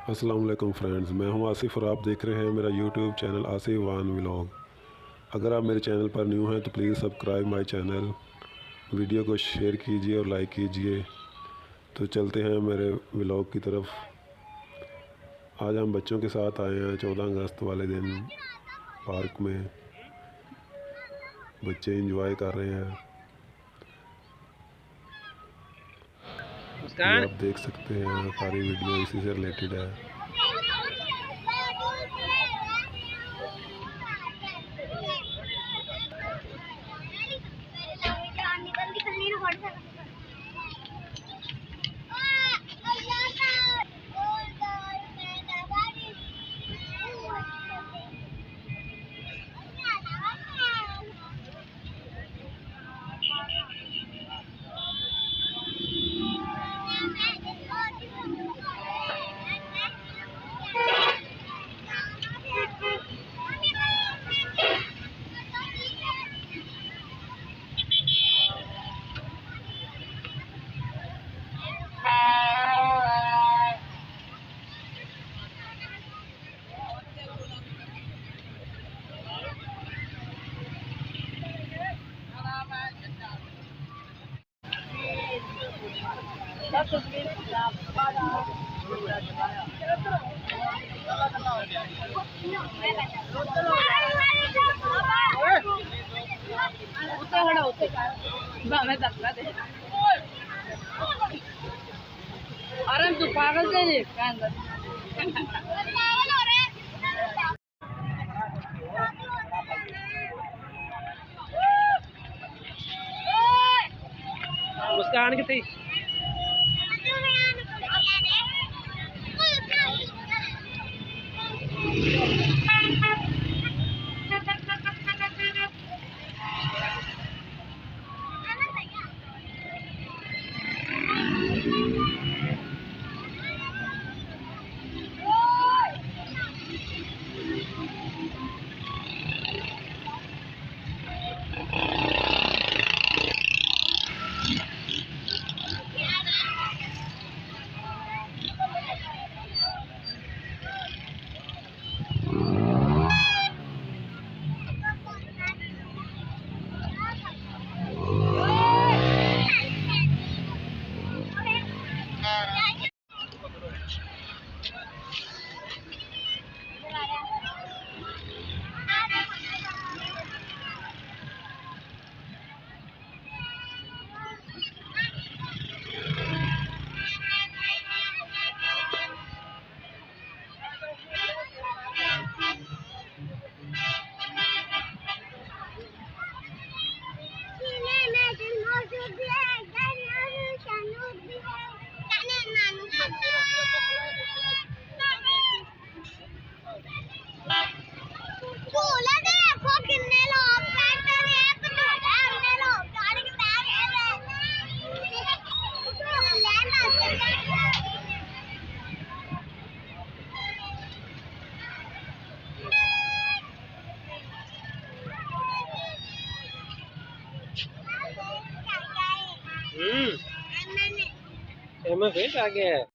अस्सलाम वालेकुम फ्रेंड्स, मैं हूं आसिफ और आप देख रहे हैं मेरा यूट्यूब चैनल आसिफ वान व्लॉग। अगर आप मेरे चैनल पर न्यू हैं तो please subscribe my channel, video को शेयर कीजिए और लाइक कीजिए। तो चलते हैं मेरे व्लॉग की तरफ। आज हम बच्चों के साथ आए हैं 14 अगस्त वाले दिन पार्क में। बच्चे एंजॉय कर रहे हैं, ये आप देख सकते हैं। सारी वीडियो इसी से रिलेटेड है। अरे तू पागल से नहीं मुस्कान कितनी एम फिट आ गया है।